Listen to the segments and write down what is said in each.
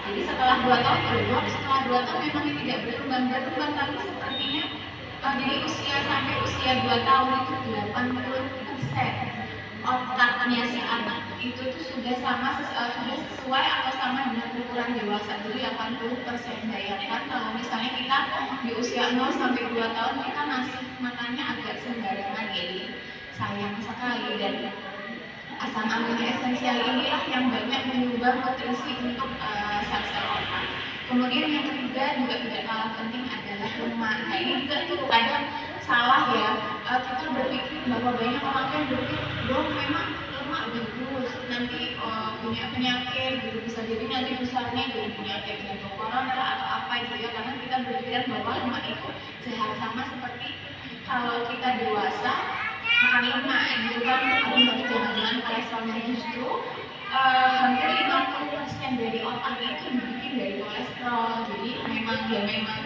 Jadi setelah 2 tahun belum, setelah 2 tahun memang tidak berkembang, tapi sepertinya jadi sampai usia 2 tahun itu 80% otaknya si anak itu tuh sudah sudah sesuai atau sama dengan ukuran dewasa. Jadi 80%. Bayangkan kalau misalnya kita di usia 0 sampai 2 tahun kita masih makannya agak sembarangan, jadi sayang sekali. Dan asam amino esensial inilah yang banyak menyumbang nutrisi untuk sel-sel otak. Kemudian yang ketiga juga tidak kalah penting adalah lemak. Nah ini juga tuh kadang salah ya, kita berpikir bahwa banyak orang yang berpikir dong memang lemak bagus, nanti punya penyakit gitu, bisa jadi nanti besarnya jadi penyakit jantung koroner atau apa gitu ya, karena kita berpikir bahwa lemak itu jahat, sama seperti kalau kita dewasa makan lemak gitu kan, tapi jangan-jangan kolesterolnya justru hampir 50% dari otak itu dibikin dari kolesterol. Jadi memang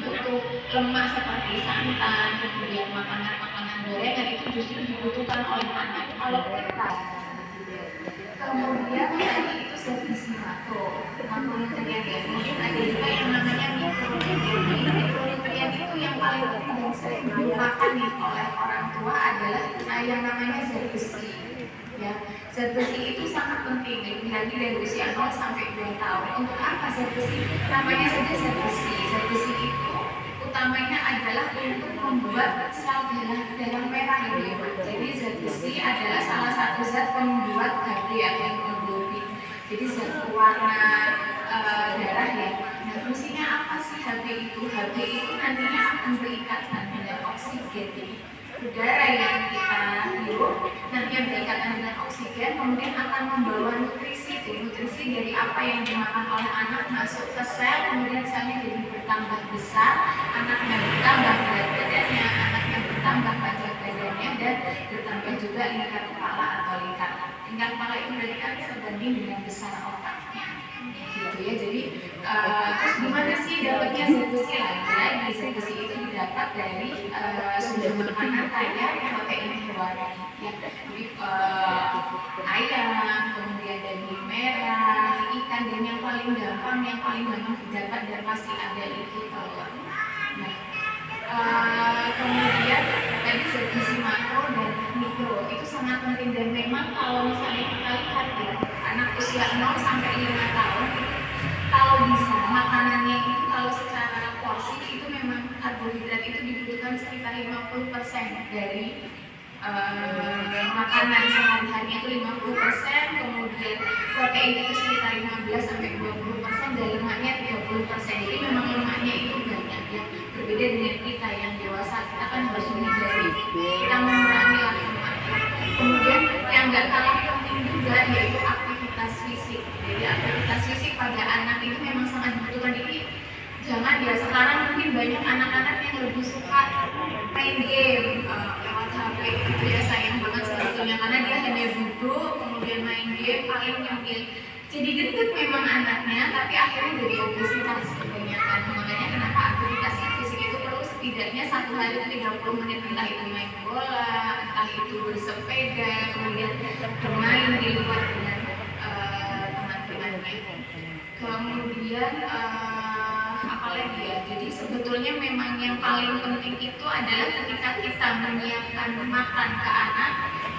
butuh lemak seperti santan, kemudian makanan-makanan gorengan itu justru dibutuhkan oleh anak kalau kita. Kemudian tadi itu zat-gizi makronutrien ya. Kemudian ada juga yang namanya mikronutrien. Mikronutrien itu yang paling penting dan sering dilupakan oleh orang tua adalah yang namanya zat besi. Ya, zat besi itu sangat penting, lebih lagi dari usia 0 sampai 2 tahun. Untuk apa zat besi? Namanya saja zat besi. Zat besi itu utamanya adalah untuk membuat sel darah merah ini. Jadi zat besi adalah salah satu zat pembuat HB atau hemoglobin. Jadi zat pewarna darah ya. Nah, fungsinya apa sih HB itu? HB itu nantinya akan berikatan dengan oksigen. Jadi udara yang kita hirup nanti yang berikatan dengan oksigen kemudian akan membawa nutrisi dari apa yang dimakan oleh anak masuk ke sel, kemudian selnya jadi bertambah besar, anaknya bertambah berat badannya, anaknya bertambah panjang badannya, dan bertambah juga lingkar kepala atau lingkar kepala itu berarti kan sebanding dengan besar otaknya gitu ya. Jadi terus gimana sih dapatnya zat besi? Lagi zat besi itu didapat dari sumber makanan kaya protein hewani ya. Jadi ayam, kemudian daging merah, ikan, dan yang paling gampang didapat dan pasti ada itu telur. Nah, kemudian tadi zat gizi makro dan mikro itu sangat penting, dan memang kalau misalnya kita lihat ya, anak usia 0 sampai 5 tahun itu kalau bisa makanannya itu kalau secara porsi itu memang karbohidrat itu dibutuhkan sekitar 50% dari makanan sehari-harinya itu 50%, kemudian protein itu sekitar 15 sampai 20%, dan lemaknya 30%. Jadi memang lemaknya itu banyak ya. Berbeda dengan kita yang dewasa, kita kan harus menghindari, kita mengurangi lemak. Kemudian yang nggak kalah penting juga yaitu aktivitas fisik. Jadi aktivitas fisik pada anak itu memang sangat dibutuhkan. Jadi jangan ya, sekarang mungkin banyak anak-anak yang lebih suka main game lewat HP gitu ya, sayang banget sebetulnya karena dia hanya duduk kemudian main game paling nyemil. Jadi gendut memang anaknya, tapi akhirnya jadi obesitas kebanyakan. Makanya kenapa aktivitas fisik itu perlu setidaknya 1 hari 30 menit, entah itu main bola, entah itu bersepeda, kemudian bermain di luar dengan teman-temannya. Kemudian apalagi ya, jadi sebetulnya memang yang paling penting itu adalah ketika kita menyiapkan makan ke anak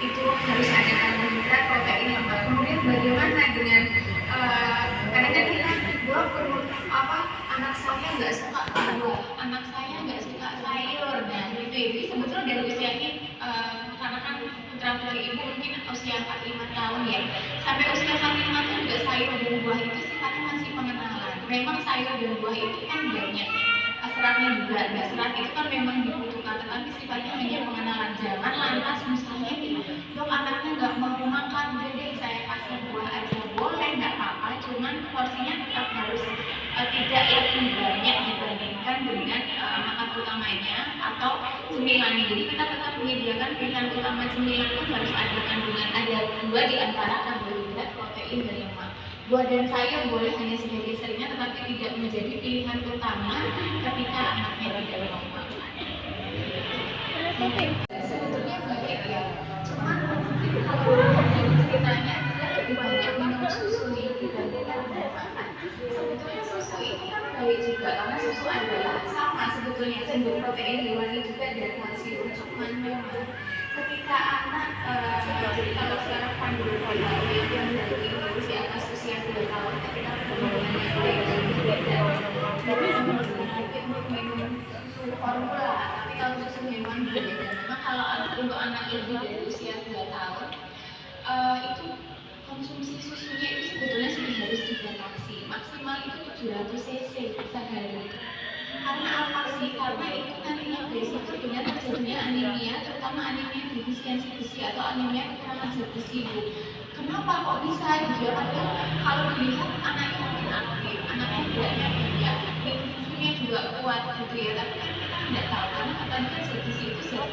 itu harus ada karbohidrat, protein, yang baik. Kemudian bagaimana dengan kadang-kadang kita anak saya nggak suka buah, anak saya nggak suka sayur, nah gitu. Jadi sebetulnya dari usia ini karena kan putra putri ibu mungkin usia 4-5 tahun ya, sampai usia 4-5 tahun juga sayur dan buah itu sifatnya masih pengenalan. Memang sayur dan buah itu kan banyak seratnya juga, nah serat itu kan memang dibutuhkan, tetapi sifatnya hanya pengenalan. Jangan lantas misalnya dok anaknya nggak mau makan, udah deh saya kasih buah aja, boleh nggak apa-apa, cuman porsinya tetap harus tidak lebih banyak dibandingkan dengan makan utamanya atau cemilannya. Jadi kita tetap menyediakan pilihan utama cemilan itu harus ada kandungan, ada 2 di antara karbohidrat, protein, dan lemak. Buah dan sayur boleh hanya sebagai seringnya, tetapi tidak menjadi pilihan utama ketika anaknya tidak mau makan. Sebetulnya baik ya, cuma mungkin kalau ceritanya lebih banyak minum susu dibandingkan makan. Sebetulnya susu baik juga karena susu adalah sama sebetulnya sumber protein hewani juga dan kalsium. Cuman memang ketika anak jadi kalau sekarang kandungan bayi yang dari usia atas usia 2 tahun ketika perkembangannya baik dan tidak untuk minum susu formula, tapi kalau susu hewan boleh. Dan memang kalau untuk anak lebih dari usia 2 tahun itu konsumsi susunya itu sebetulnya sudah harus dibatasi, maksimal itu 700 cc sehari. Karena apa sih? Karena itu nantinya beresiko dengan terjadinya anemia, terutama anemia defisiensi besi atau anemia kekurangan zat besi. Kenapa kok bisa gitu ya? Padahal kalau dilihat anaknya mungkin aktif, anaknya beratnya banyak, minum susunya juga kuat gitu ya. Tapi kan kita tidak tahu karena katanya kan zat besi itu zat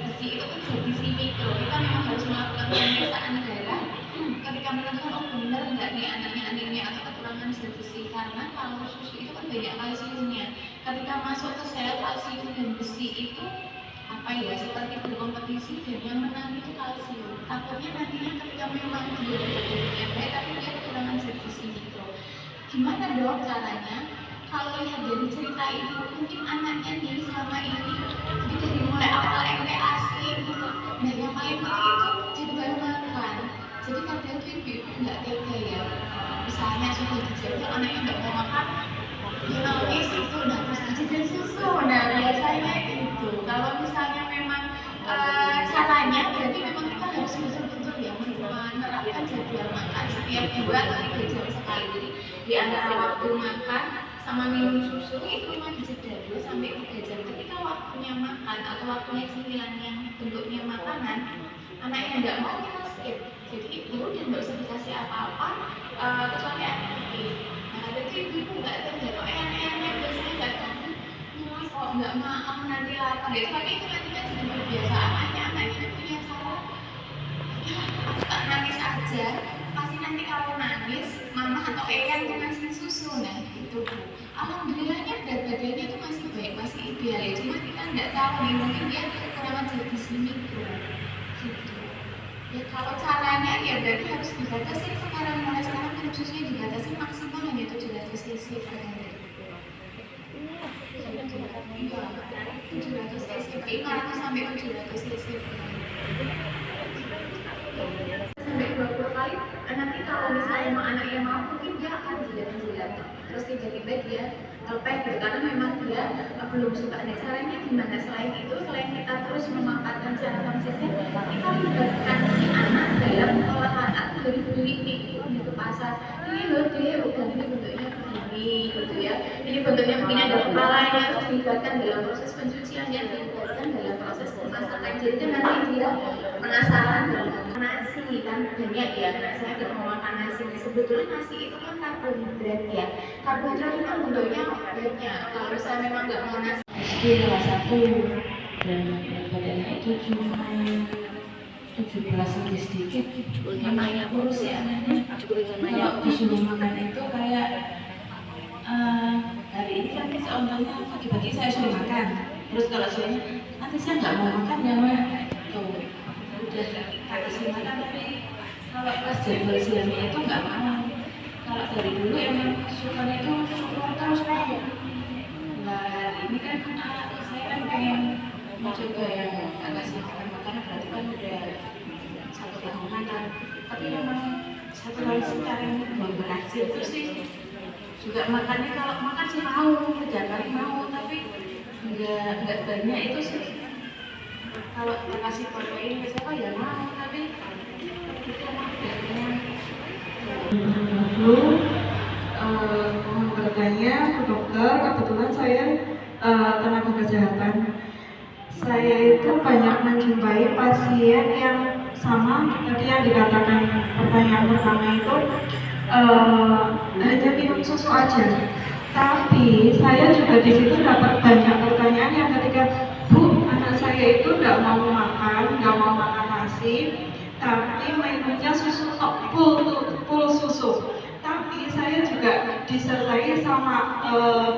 besi itu kan zat besi mikro. Kita memang harus melakukan pemeriksaan darah ketika menentukan oh benar nggak nih anaknya anemia atau kekurangan zat besi, karena kalau susu itu kan banyak kalsiumnya. Ketika masuk ke sel, kalsium dan besi itu apa ya seperti berkompetisi dan yang menang itu kalsium. Takutnya nantinya ketika memang dia bentuknya baik tapi dia kekurangan zat besi mikro. Gimana dong caranya? Kalau lihat dari cerita ini mungkin anaknya nih selama ini dari mulai awal MTASI gitu. Nah yang paling penting itu jadwal makan. Jadi kadang tuh ibu-ibu nggak tega ya, misalnya sudah dijadwal anaknya nggak mau makan, dia nangis itu, nah terus dijadwal susu. Nah biasanya itu kalau misalnya memang caranya berarti memang kita harus betul-betul ya menerapkan jadwal makan setiap 2 atau 3 jam sekali. Jadi di antara waktu makan sama minum susu itu memang dijeda 2 sampai 3 jam. Ketika waktunya makan atau waktunya cemilan yang bentuknya makanan, anaknya nggak mau kita skip. Jadi ibu dia nggak usah dikasih apa-apa kecuali aktif. Nah ada tuh ibu nggak tega kok aneh-aneh biasanya nggak kangen kok nggak mau nanti lapar gitu, tapi itu nantinya jadi kebiasaan anaknya punya cara ya nangis aja pasti nanti kalau nangis mama atau eyang tuh ngasih susu. Nah itu bu alhamdulillahnya berat badannya tuh masih baik, masih ideal ya, cuma kita nggak tahu nih mungkin dia kekurangan zat besi mikro gitu. Ya kalau caranya ya berarti harus dibatasi sekarang, mulai sekarang minum susunya dibatasi maksimal hanya 700 cc per hari. 700 cc, 500 sampai 700 cc per hari. Sampai 20 kali. Nanti kalau misalnya anak yang mau mungkin dia akan jilat-jilat. Terus tiba-tiba dia lepeh gitu karena memang dia belum suka. Nah caranya gimana? Selain itu, selain kita terus memaparkan secara konsisten, kita melibatkan si anak dalam pengolahan. Aku dari beli nih di pasar, ini loh dia udah ini bentuknya begini gitu ya, ini bentuknya begini ada kepalanya, terus dilibatkan dalam proses pencucian yang dilibatkan dalam proses pemasakan. Jadi nanti dia penasaran dengan nasi kan banyak ya, nah saya tidak mau makan nasi. Sebetulnya nasi itu kan karbohidrat ya, karbohidrat itu kan bentuknya banyak. Kalau saya memang nggak mau nasi SD kelas 1 dan badannya itu cuma 17 lebih sedikit, namanya kurus ya anaknya. Kalau disuruh makan itu kayak hari ini kan contohnya pagi-pagi saya suruh makan, terus kalau soalnya nanti saya nggak mau makan ya mah tuh udah tak kasih makan, tapi kalau pas jadwal siangnya itu nggak mau. Kalau dari dulu emang sukanya itu susu terus pak. Nah hari ini kan saya kan pengen mencoba yang agak kasih makan berarti kan udah 1 tahunan kan, tapi memang satu kali sekarang belum berhasil. Terus sih juga makannya kalau makan sih mau, kerja kali mau, tapi nggak banyak itu sih. Kalau kasih protein ke siapa ya mau, tapi itu emang banyak. Lalu mohon bertanya ke dokter, kebetulan saya tenaga kesehatan. Saya itu banyak menjumpai pasien yang sama tadi yang dikatakan pertanyaan pertama itu hanya minum susu aja. Tapi saya juga di situ dapat banyak pertanyaan yang ketika Bu, anak saya itu nggak mau makan nasi, tapi minumnya susu full susu. Tapi saya juga disertai sama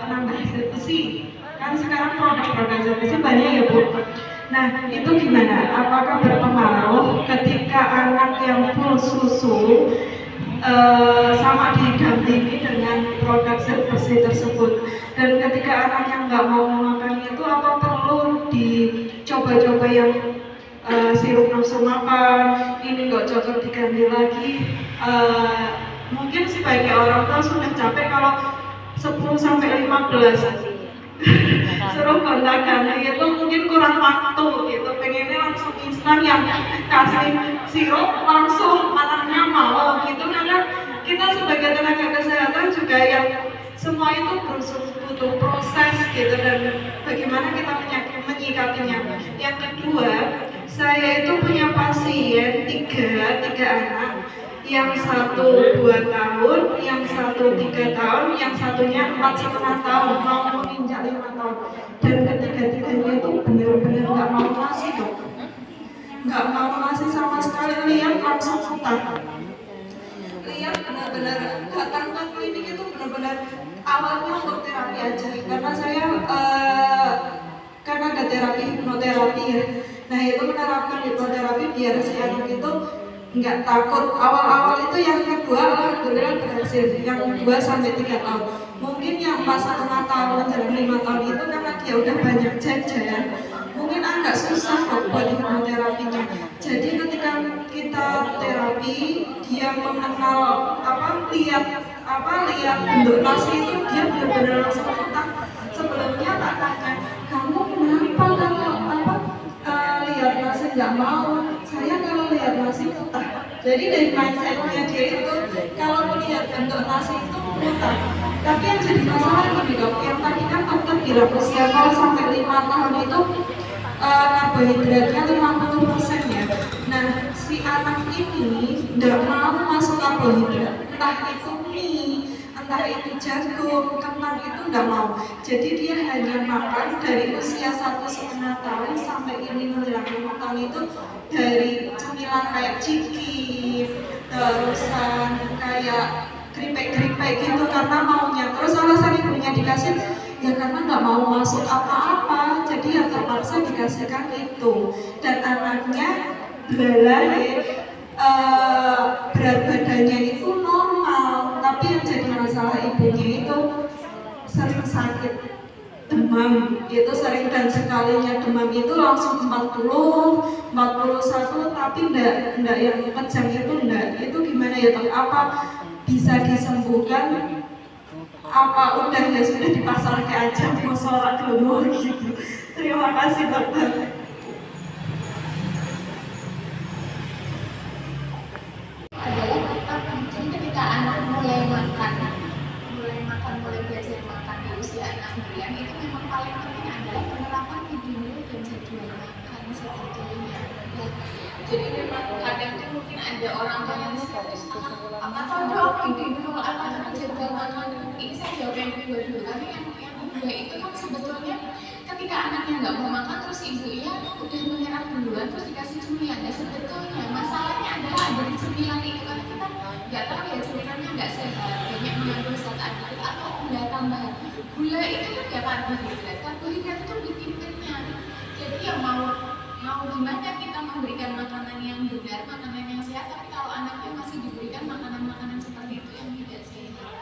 penambah zat besi. Kan sekarang produk-produk zat besi banyak ya Bu. Nah itu gimana? Apakah berpengaruh ketika anak yang full susu sama didampingi dengan produk zat besi Dan ketika anak yang nggak mau makan itu, apa perlu dicoba-coba yang sirup nafsu makan, ini nggak cocok diganti lagi. Mungkin sebagai orang tua sudah capek kalau 10-15 suruh gonta-ganti itu mungkin kurang waktu gitu, pengennya langsung instan yang kasih sirup langsung anaknya mau gitu. Karena kita sebagai tenaga kesehatan juga yang semua itu butuh proses gitu, dan bagaimana kita menyikapinya. Yang kedua, saya itu punya pasien tiga anak, yang satu 2 tahun, yang satu 3 tahun, yang satunya 4,5 tahun, mau menginjak 5 tahun. Dan ketiga-tiganya itu benar-benar nggak mau ngasih dok, nggak mau ngasih sama sekali. Lihat langsung utang, lihat benar-benar datang ke klinik itu benar-benar awalnya untuk terapi aja, karena saya karena ada terapi hipnoterapi ya. Nah itu menerapkan hipnoterapi biar si anak itu nggak takut. Awal-awal itu yang kedua alhamdulillah berhasil, yang 2-3 tahun. Mungkin yang 4,5 tahun dan 5 tahun itu karena dia udah banyak jajan, mungkin agak susah kok buat hipnoterapinya. Jadi ketika kita terapi, dia mengenal lihat bentuk nasi itu, dia benar-benar langsung kontak. Sebelumnya tak tanya, kamu kenapa kalau lihat nasi nggak mau? Saya kalau lihat nasi utah. Jadi dari mindsetnya dia itu kalau melihat bentuk nasi itu utah. Tapi yang jadi masalah gini dok, yang tadi kan dokter bilang usia 0-5 tahun itu karbohidratnya 50% ya. Nah si anak ini nggak mau masuk karbohidrat, entah itu mie, entah itu jagung, kentang, itu nggak mau. Jadi dia hanya makan dari usia 1,5 tahun sampai ini menjelang 5 tahun itu dari cemilan kayak ciki, terusan kayak keripik gitu karena maunya. Terus alasan ibunya dikasih ya karena nggak mau masuk apa-apa, jadi ya terpaksa dikasihkan itu. Dan anaknya belalai, berat badannya itu normal, tapi yang jadi masalah ibunya itu sering sakit demam, itu sering, dan sekalinya demam itu langsung 40, 41, tapi enggak yang kejang itu enggak. Itu gimana ya dok? Apa bisa disembuhkan? Apa udah ya sudah dipasang ke aja mau sholat dulu gitu? Terima kasih dokter. Adalah jadi ketika anak mulai belajar makan di usia 6 bulan, itu memang paling penting adalah penerapan video dan jadwal makan sebetulnya. Jadi memang kadang tuh mungkin ada orang tua yang serius, apa tahu dong video apa jadwal makan. Ini saya jawab yang kedua dulu, karena yang kedua itu kan sebetulnya ketika anaknya nggak mau makan terus ibunya udah menyerap duluan terus dikasih cemilan. Nah sebetulnya masalahnya adalah ada di cemilan itu, karena kita nggak tahu ya cemilannya nggak sehat, banyak mengandung zat aditif atau gula tambahan. Gula itu kan nggak karbohidrat, karbohidrat itu bikinnya. Jadi ya mau gimana kita memberikan makanan yang benar, makanan yang sehat, tapi kalau anaknya masih diberikan makanan-makanan seperti itu yang tidak sehat.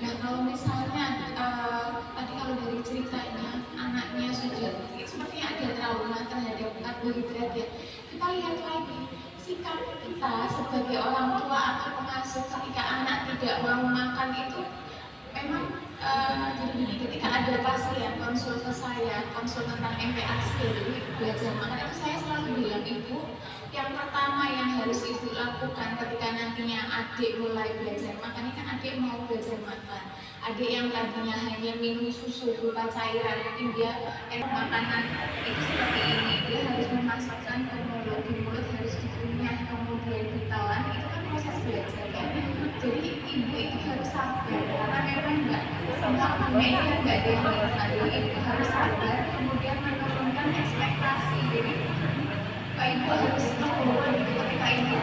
Nah kalau misalnya tadi kalau dari ceritanya anaknya sudah sepertinya ada trauma terhadap karbohidrat ya, kita lihat lagi sikap kita sebagai orang tua atau pengasuh ketika anak tidak mau makan itu memang jadi ketika ada pasien konsul ke saya, konsul tentang MPASI, jadi belajar makan, itu saya selalu bilang ibu, yang pertama yang harus ibu lakukan ketika nantinya adik mulai belajar makan, ini kan adik mau belajar makan. Adik yang tadinya hanya minum susu berupa cairan, mungkin dia makanan itu seperti ini, dia harus memasukkan ke mulut harus dikunyah, kemudian ditelan, itu kan proses belajar ya. Jadi ibu itu harus sabar, karena memang nggak ada yang bisa, ibu harus sabar, kemudian menurunkan ekspektasi. Jadi ibu harus ketika ibu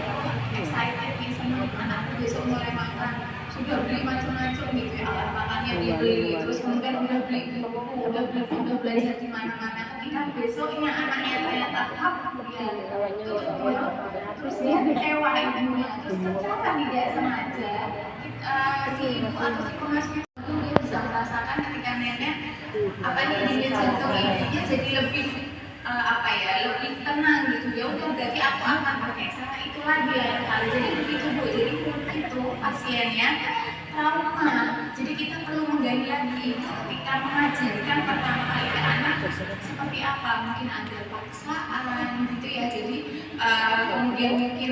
excited nih senang anakku besok mulai makan, sudah beli macam-macam gitu ya, alat makannya dibeli, terus kemudian udah beli buku, udah belajar di mana-mana. Ketika besoknya anaknya ternyata ya terus dia kecewa ibunya, terus secara tidak sengaja si ibu atau si pengasuh itu dia bisa merasakan ketika apa nih denyut jantung ibunya jadi lebih apa ya, lebih tenang gitu. Ya udah berarti aku akan pakai cara itu lagi lain kali. Jadi begitu Bu, jadi itu pasiennya trauma. Jadi kita perlu menggali lagi itu ketika mengajarkan pertama kali ke anak seperti apa, mungkin ada paksaan gitu ya. Jadi kemudian mungkin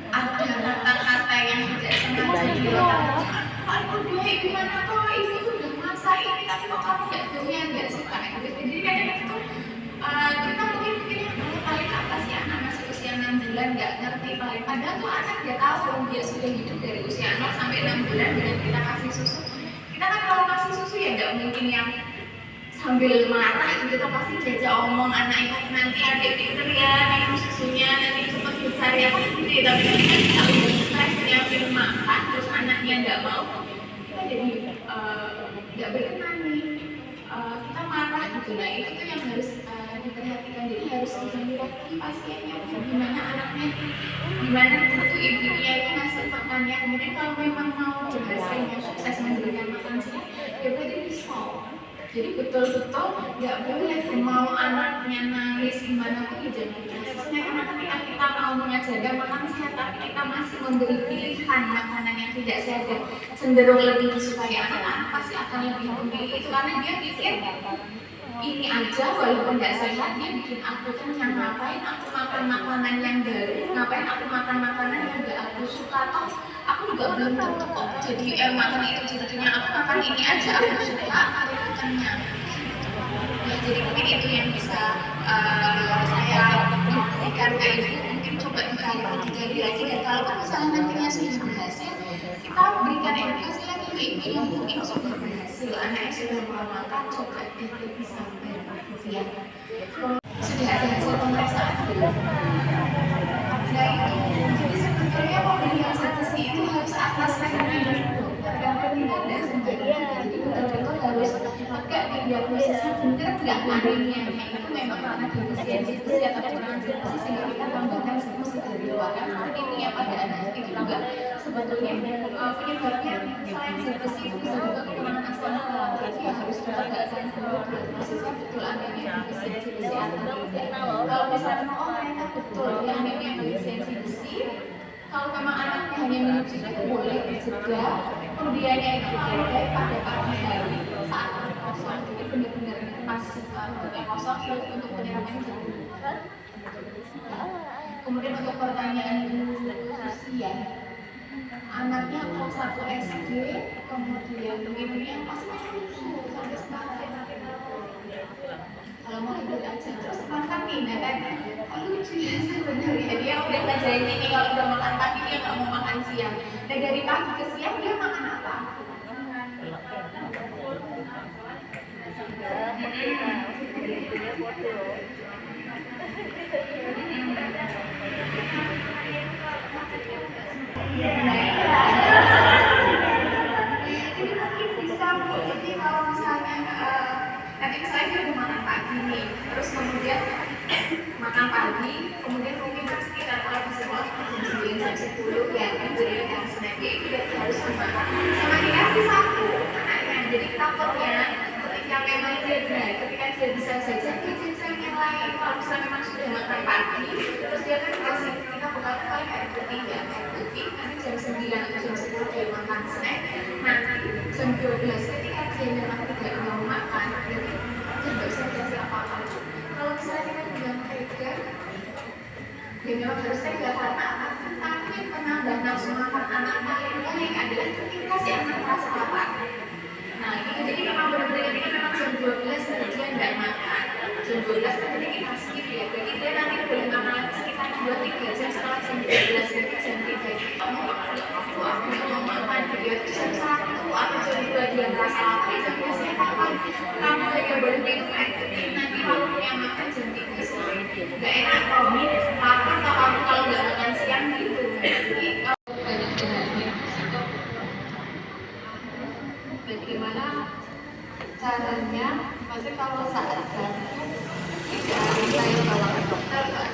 ada kata-kata yang tidak sengaja dilontarkan. Aku dua gimana kok ibu tuh udah masak ini tapi kok kamu nggak punya, nggak suka gitu. Jadi kadang itu kita mungkin mikirnya paling apa sih, anak masih usia 6 bulan nggak ngerti, paling padahal tuh anak dia tahu dia sudah hidup dari usia 0 sampai 6 bulan dengan kita kasih susu. Kita kan kalau kasih susu ya nggak mungkin yang sambil marah gitu, pasti diajak omong anak itu nanti adik pinter ya minum susunya, nanti cepat besar ya gitu. Tapi kan kita udah stres nyiapin makan terus anaknya nggak mau, kita jadi nggak berkenan nih, kita marah gitu. Nah itu tuh yang harus diperhatikan. Jadi harus diperhatikan pasiennya gimana anaknya, gimana itu ibunya itu ngasih makannya. Kemudian kalau memang mau berhasil mau sukses memberikan makan siang ya berarti di stop. Jadi betul-betul nggak boleh mau anaknya nangis gimana pun ya jangan dikasihnya, karena ketika kita mau mengajarkan makan sehat tapi kita masih memberi pilihan makanan yang tidak sehat dan cenderung lebih disukai anak-anak, pasti akan lebih memilih itu karena dia pikir ini aja walaupun nggak sehat dia bikin aku kenyang. Ngapain aku makan makanan yang garing, ngapain aku makan makanan yang nggak aku suka, toh aku juga belum tentu kok jadi makan itu jadinya aku makan ini aja aku suka aku kenyang. Ya, jadi mungkin itu yang bisa saya berikan ke ibu, mungkin coba digali lagi, dan kalau misalnya nantinya sudah berhasil kita berikan edukasi lagi ke ibu yang mungkin sudah berhasil, anaknya sudah mau makan, coba lebih sabar ya. Sudah ada hasil pemeriksaan belum? Nah itu jadi sebetulnya pemberian zat besi itu harus atas rekomendasi dokter dan pemerintah tidak sendirian. Jadi betul-betul harus tegak diagnosisnya benar nggak anemia itu memang karena defisiensi besi atau kekurangan zat besi sehingga kita tambahkan zat besi dari luar. Karena anemia pada anak itu juga sebetulnya penyebabnya selain zat besi itu bisa juga kekurangan asam folat. Jadi harus ditegakkan dulu diagnosisnya betul anemia defisiensi besi atau tidak. Kalau misalnya ternyata betul ya anemia defisiensi besi, kalau memang anaknya hanya minum susu itu boleh dicegah. Pemberiannya itu kalau baik pada pagi hari saat kosong, jadi benar-benar pas perutnya kosong untuk penyerapan jamu. Kemudian untuk pertanyaan usia, anaknya kelas 1 SD, kemudian ibunya masih susu sampai sekarang. Kalau mau ikut aja terus makan nih, nah tadi lucu ya sebenarnya dia udah ngajarin ini kalau udah makan pagi dia nggak mau makan siang. Dan dari pagi ke siang dia makan apa? Jadi mungkin bisa Bu, jadi kalau misalnya nanti misalnya dia udah makan pagi nih, terus kemudian makan pagi, kemudian mungkin kan sekitar kalau di sekolah jam 9 jam 10 ya diberikan snack itu harus dimakan sama dikasih satu anaknya. Jadi takutnya ketika memang dia ketika dia bisa jajan yang lain. Kalau misalnya memang sudah makan pagi, terus dia kan dikasih kita bukan paling air putih ya, air putih nanti jam 9 atau jam 10 dia makan snack, nanti jam 12 ketika dia memang tidak mau makan jadi dia nggak bisa dikasih apa-apa. Kalau misalnya kita bilang tega, dia memang harus tega karena apa? Tapi penambah nafsu makan anak paling baik adalah ketika kasih anak rasa lapar. Nah gitu, jadi memang benar-benar ketika memang jam 12 dia nggak makan, jam 12 kan jadi kita skip ya, jadi dia nanti boleh makan lagi sekitar 2-3 jam setelah jam 12, jadi jam 3 kamu mau makan dia jam 1 atau jam 2 dia merasa lapar, jam 2 kapan kamu lagi boleh minum air putih, nanti waktunya makan jam 3 sore. Nggak enak kamu lapar atau kamu kalau nggak makan siang gitu. Jadi banyak jalannya bagaimana caranya, maksudnya kalau saat jantung tidak saya bawa ke dokter kan.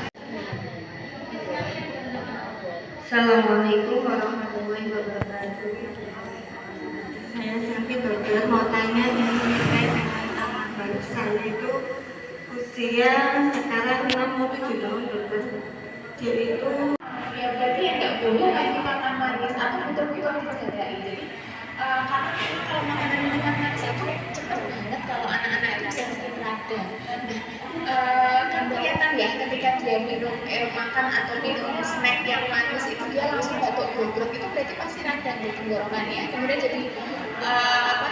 Assalamualaikum warahmatullahi wabarakatuh. Saya Santi Dokter mau tanya ini terkait dengan besar itu usia sekarang 67 tahun dokter. Dia itu Ya berarti ya nggak boleh lagi makan manis atau betul-betul dijagain. Jadi karena memang kalau makanan minuman manis itu cepet banget kalau anak-anak itu bisa bikin radang. Kan kelihatan ya ketika dia minum makan atau minum snack yang manis itu dia langsung batuk grogro, itu berarti pasti radang di tenggorokannya. Kemudian jadi apa,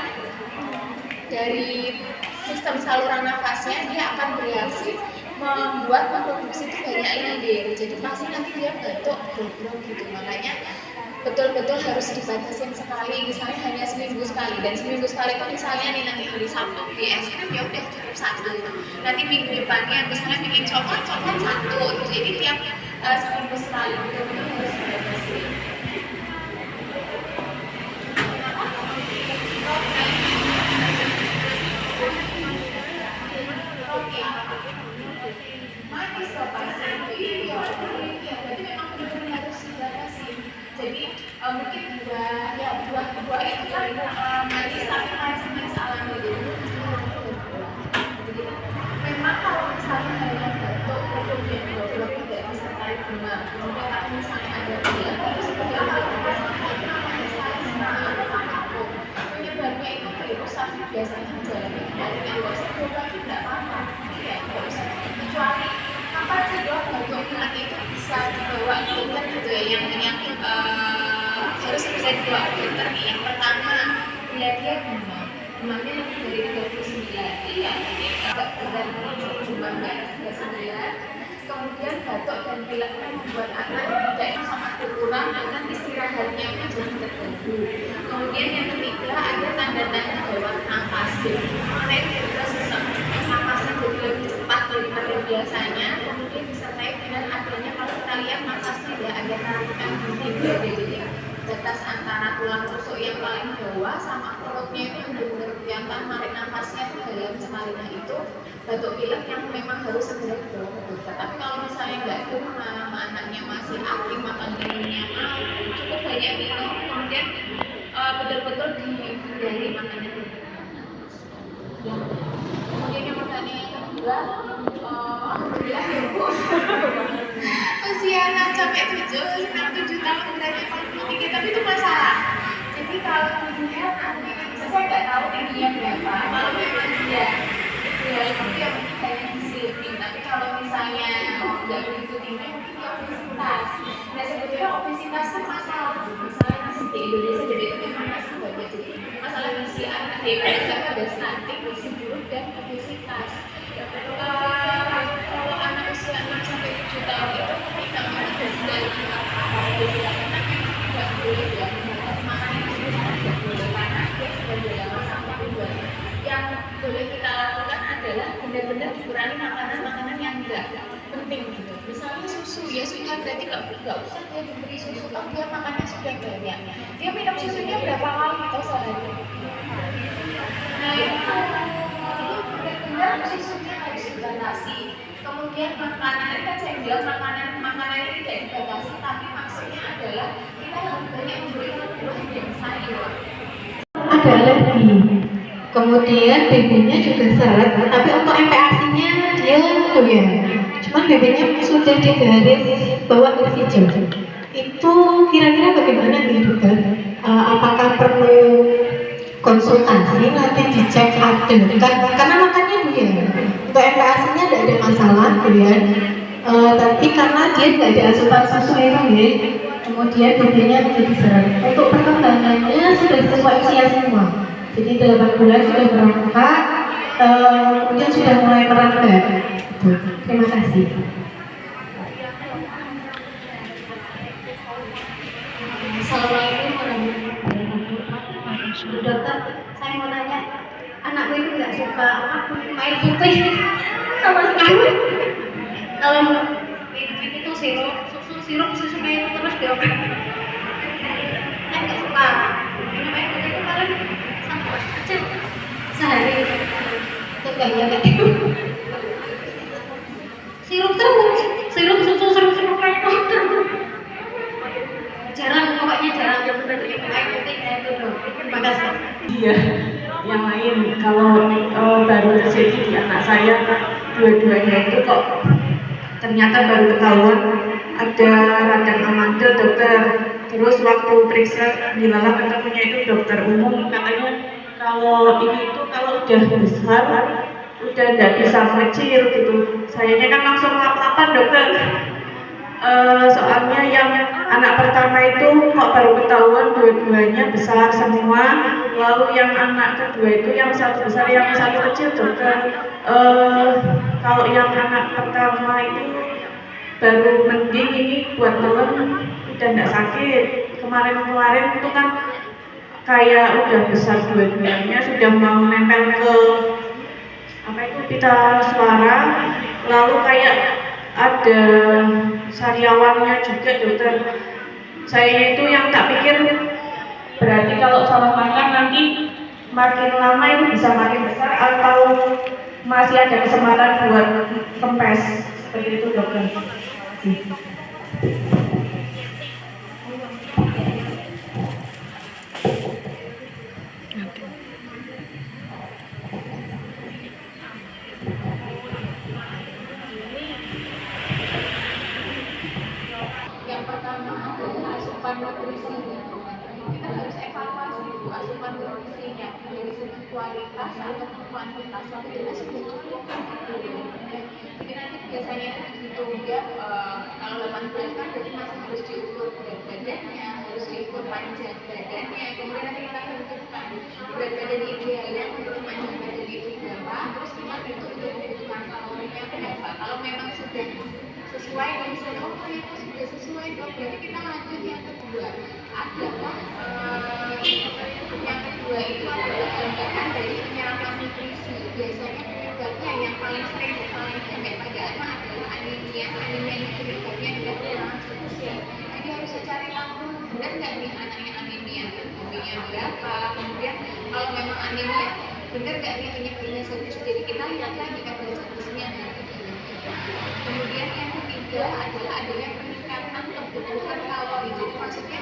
dari sistem saluran nafasnya dia akan bereaksi memproduksi itu banyak lendir, jadi pasti nanti dia batuk grogro gitu. Makanya betul-betul harus dibatasin sekali, misalnya hanya seminggu sekali, dan seminggu sekali itu misalnya nih nanti hari Sabtu di es krim ya udah cukup satu, nanti minggu depannya misalnya bikin coklat satu gitu. Jadi tiap seminggu sekali betul-betul harus dibatasin. Manis loh pasti, iya, berarti memang benar-benar harus dibatasi. Jadi mungkin buah itu kan manis tapi manis alami gitu. Jadi memang kalau misalnya hanya batuk, kemudian grogro tidak disertai bunga, kemudian kalau misalnya ada pilek, itu sebenarnya penyebabnya itu virus tapi biasanya menjalani dari nggak usah coba tidak apa-apa, ya nggak usah, kecuali apa sih dok batuk pilek itu bisa dibawa ke dokter gitu ya, yang harus bisa dibawa ke dokter nih. Yang pertama bila dia demamnya lebih dari 39, iya agak berat demamnya 39, kemudian batuk dan pileknya membuat anak tidak sangat berkurang, akan istirahatnya menjadi terganggu. Kemudian yang ketiga ada tanda-tanda gawat nafas, jadi mulai dia sesak nafasnya jadi lebih cepat daripada biasanya. Kemudian disertai dengan adanya, kalau kita lihat nafasnya ya ada tarikan dinding, jadi batas antara tulang rusuk yang paling bawah sama perutnya itu yang benar-benar kelihatan narik nafasnya itu dalam sekali. Nah itu batuk pilek yang memang harus segera dibawa ke dokter. Tapi kalau misalnya nggak demam, anaknya masih aktif, makan minumnya mau, cukup banyak minum, kemudian betul-betul dihindari makanan berpanas. Ya. Kemudian yang pertanyaan yang kedua, alhamdulillah ya Bu, usia 6 sampai 7 tahun berarti 43, tapi itu masalah. Jadi kalau dilihat saya nggak tahu tingginya berapa, kalau memang dia seperti yang mungkin banyak disilipin, tapi kalau misalnya nggak begitu tinggi mungkin dia obesitas. Nah sebetulnya obesitas kan masalah di Indonesia, jadi itu memang masih banyak. Jadi masalah gizi anak daripada ada stunting, gizi buruk dan obesitas. Kalau anak usia 6 sampai 7 tahun itu ketika memang sudah obesitas, memang tidak boleh ya makanan itu tidak boleh, karena dia sudah dalam masa pertumbuhan. Yang boleh kita lakukan adalah benar-benar dikurangi makanan-makanan yang enggak penting gitu. Misalnya susu, ya sudah berarti nggak usah dia diberi susu, kalau dia makannya sudah banyak. Dia minum susunya berapa kali atau sehari? Nah itu benar-benar susunya harus dibatasi. Kemudian makanan, ini kan saya bilang makanan ini tidak dibatasi, tapi maksudnya adalah kita lebih banyak memberikan buah dan sayur. ada alergi. Kemudian BB-nya juga seret, tapi untuk MPASI-nya dia ya. Cuman BB-nya sudah di garis bawah garis hijau. Itu kira-kira bagaimana nih dokter? Apakah perlu konsultasi nanti dicek karena makannya dia untuk MPASI-nya tidak ada masalah ya. Tapi karena dia tidak ada asupan susu ya, kemudian BB-nya menjadi seret. Untuk perkembangannya sudah sesuai usia semua. Jadi 8 bulan sudah berangkat, kemudian sudah mulai merambat. Terima kasih. Assalamualaikum warahmatullahi wabarakatuh. Dokter, saya mau nanya, anakku itu nggak suka air putih sama sekali. Kalau itu susu kayak itu terus dok. Saya nggak suka minum air putih itu paling satu kecil sehari. Itu kayaknya sirup terus, sirup susu kayak itu. Jarang, pokoknya jarang benar-benar air putih kayak itu dok. Terima kasih. Iya. yang lain. Kalau baru terjadi di anak saya, dua-duanya itu kok ternyata baru ketahuan ada radang amandel dokter. Terus waktu periksa dilalah ketemunya itu dokter umum, katanya kalau ini itu kalau udah besar udah nggak bisa mengecil gitu. Sayanya kan langsung lap-lapan dokter. Soalnya yang anak pertama itu kok baru ketahuan dua-duanya besar semua, lalu yang anak kedua itu yang satu besar yang satu kecil dokter. Kalau yang anak pertama itu baru mending, ini buat telan udah nggak sakit. Kemarin-kemarin itu kan kayak udah besar dua-duanya, sudah mau nempel ke apa itu pita suara, lalu kayak ada sariawannya juga dokter. Saya itu yang tak pikir berarti kalau salah makan nanti makin lama itu bisa makin besar atau masih ada kesempatan buat kempes seperti itu dokter. Yang pertama adalah asupan nutrisinya. Kita harus evaluasi itu asupan nutrisinya dari segi kualitas atau kuantitas. Kalau tidak sudah cukup, jadi nanti biasanya itu ya kalau 18 kan berarti masih harus diukur berat badannya, harus diukur panjang badannya, kemudian nanti kita tentukan berat badan idealnya untuk panjang badan itu berapa, terus kita tentu untuk kebutuhan kalorinya berapa. Kalau memang sudah sesuai dan misalnya oh ternyata sudah sesuai dong, berarti kita lanjut yang kedua adalah yang kedua itu adalah gambaran dari penyerapan nutrisi. Biasanya penyebabnya yang paling sering dan paling banyak pada anak adalah anemia. Anemia itu penyebabnya adalah kekurangan sufisien. Jadi harus cari tahu benar nggak nih anaknya anemia, anemia berapa, kemudian kalau memang anemia benar nggak nih penyebabnya serius, jadi kita lihat lagi evaluasinya nanti. Kemudian yang ketiga adalah adanya peningkatan kebutuhan kalori. Jadi maksudnya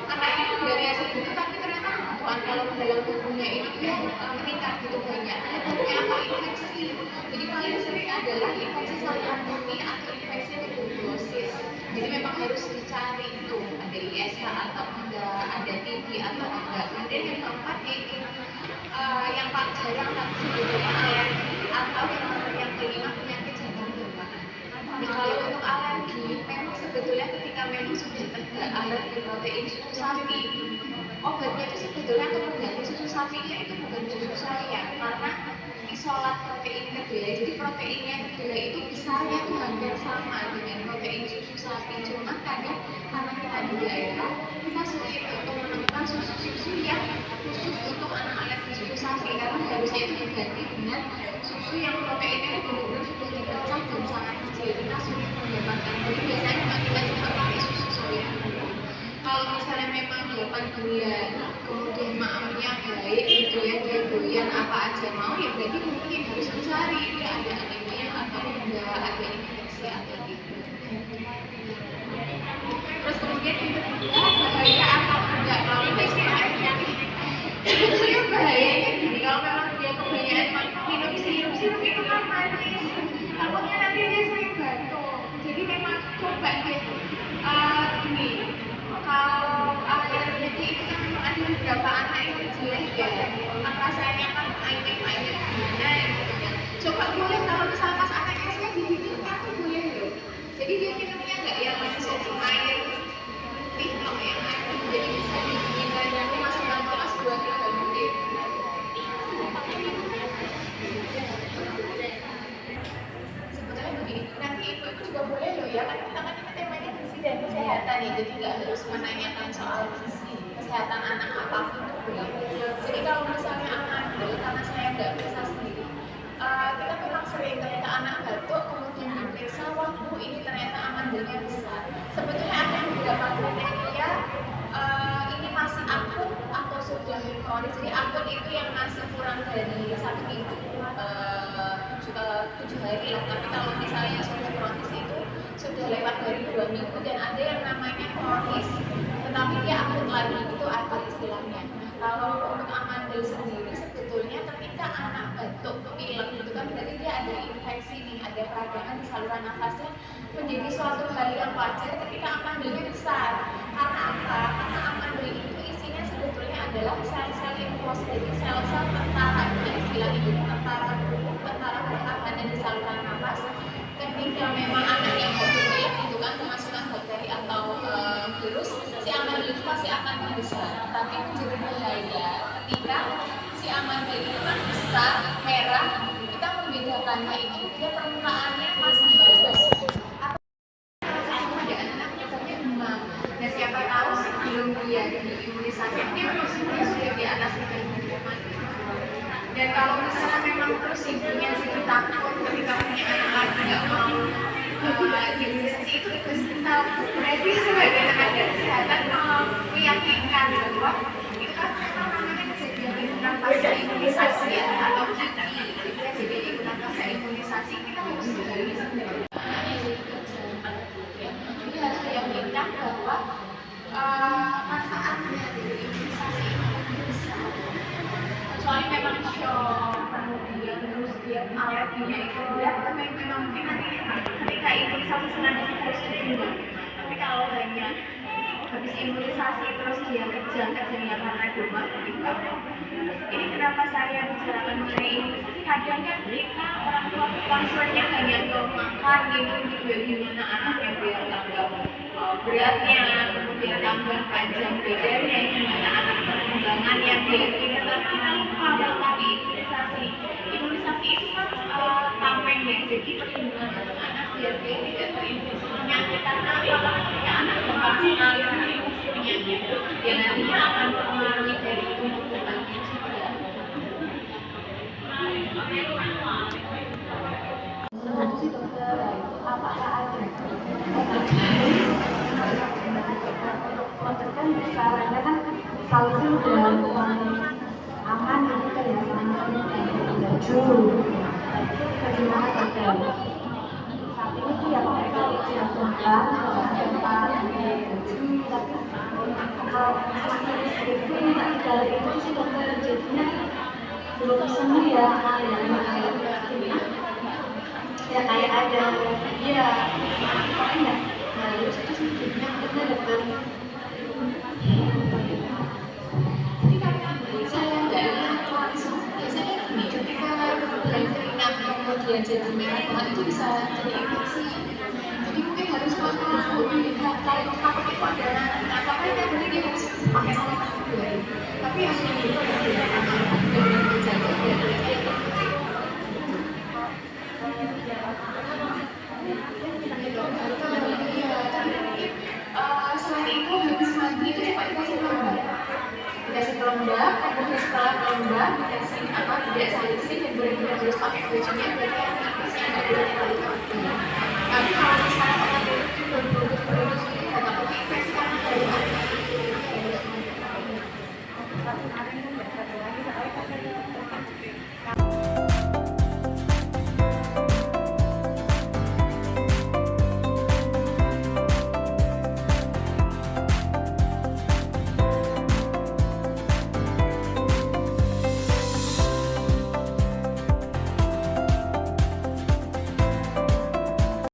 anaknya itu dari segitu tapi ternyata kebutuhan kalori dalam tubuhnya itu dia meningkat gitu banyak. Penyebabnya apa? Infeksi. Jadi paling sering adalah infeksi saluran kemih atau infeksi tuberkulosis. Jadi memang harus dicari itu ada ISH atau enggak, ada TB atau enggak. Kemudian yang keempat yaitu yang paling jarang tapi sebetulnya alergi atau yang kelima penyakit jantung bawaan. Nah kalau untuk alergi memang sebetulnya ketika memang sudah tegak alergi protein susu sapi, obatnya itu sebetulnya untuk mengganti susu sapinya itu bukan susu saya, karena isolat protein kedelai. Jadi proteinnya kedelai itu besarnya itu hampir sama dengan protein susu sapi, cuma kadang karena kita di daerah kita sulit untuk menemukan susu-susu yang khusus untuk anak alergi susu sapi, karena harusnya itu diganti dengan susu yang proteinnya benar-benar sudah dipecah dan sangat kecil. Kita sulit mendapatkan. Jadi biasanya kita cuma pakai susu soya. Kalau misalnya memang 8 bulan kemudian maamnya baik gitu ya, dia doyan apa aja mau, ya berarti mungkin harus mencari dia ada anemia atau enggak, ada infeksi atau gitu. Terus kemudian yang kedua bahaya atau enggak, kalau infeksi airnya sebetulnya bahayanya gini, kalau memang dia kebanyakan minum sirup itu kan manis, takutnya nanti dia sering batuk. Jadi memang coba deh gini, kalau alergi itu kan memang ada beberapa anak yang jelek ya, memang rasanya kan air gimana gitu kan. Coba boleh kalau misalnya pas anaknya saya digigit aku boleh loh. Jadi dia minumnya nggak yang langsung air putih, kalau yang air putih jadi bisa digigit dan nanti masukkan kelas 2-3 menit. Sebetulnya begini, nanti ibu juga boleh loh ya, kan kita kan ini temanya gizi dan kesehatan ya, jadi nggak harus menanyakan soal gizi kesehatan anak apapun itu boleh. Jadi kalau misalnya anak dulu, karena saya nggak bisa sendiri, kita memang sering ketika anak batuk kemudian diperiksa, wah bu ini ternyata amandelnya besar. Sebetulnya ada beberapa kriteria ini masih akut atau sudah kronis. Jadi akut itu yang masih kurang dari 1 minggu, 7 hari lah. Tapi kalau misalnya sudah kronis itu sudah lewat dari 2 minggu, dan ada yang namanya kronis tetapi dia akut lagi, itu akut istilahnya. Nah kalau untuk amandel sendiri sebetulnya saluran nafasnya menjadi suatu hal yang wajar ketika amandel besar. Karena apa? Karena amandel itu isinya sebetulnya adalah sel-sel limfos, jadi sel-sel tentara, istilah itu tentara tubuh, tentara pertahanan di saluran nafas. Ketika memang ada yang hidrogen itu kan kemasukan bakteri atau virus, si amandel itu pasti akan membesar. Tapi menjadi bahaya ketika si amandel itu kan besar, merah, kita membedakannya itu dia permukaannya masih halus. Ada anak misalnya demam, dan siapa tahu sebelum dia imunisasi dia sudah di atas 35. Dan kalau misalnya memang terus ibunya jadi takut ketika punya anak lagi nggak mau imunisasi itu sebentar, berarti sebagai tenaga kesehatan meyakinkan bahwa itu kan memang namanya kejadian ikutan pasca imunisasi ya, atau KIPI, jadi ikutan pasca imunisasi kita harus menggali sebenarnya jadi kerjaan ya, jadi harus meyakinkan bahwa manfaatnya dari imunisasi itu besar. Kecuali memang shock, kemudian terus dia alerginya itu berat, memang mungkin nanti ketika imunisasi selanjutnya harus ditunda. Tapi kalau hanya habis imunisasi terus dia kejang-kejangnya karena demam, ini kenapa saya bicarakan mengenai imunisasi? Kadang kan kita orang tua concernnya hanya ke makan gitu ya, gimana anaknya biar tambah beratnya, kemudian tambah panjang lebarnya, gimana anak perkembangannya biar tidak lupa bahwa imunisasi itu kan tameng ya, jadi perlindungan anak biar dia tidak terinfeksi penyakit. Karena apa? Ketika anak gampang sekali terinfeksi penyakit, dia nantinya akan mempengaruhi dari tumbuh kembangnya juga. Apakah ada kan caranya kan kalau itu udah aman gitu kan ya sama baju itu bagaimana saja saat ini tuh ya mereka sudah makan tempat baju tapi kalau itu nggak dari itu sih dokter jadinya belum sembuh ya ya kayak ada ya pokoknya harus itu sih jadinya kita dokter. Kemudian jadi merah itu bisa jadi infeksi. Jadi mungkin harus makan melihat kalau takut itu ada apa ya boleh dia harus pakai salep dulu. Tapi yang itu harus dilakukan dengan menjaga biar selain itu habis mandi itu cepat dikasih lembab. Dikasih lembab, kemudian setelah lembab dikasih tidak salisin dan benar-benar harus pakai bajunya berarti yang nafasnya nggak boleh terlalu. Tapi kalau misalnya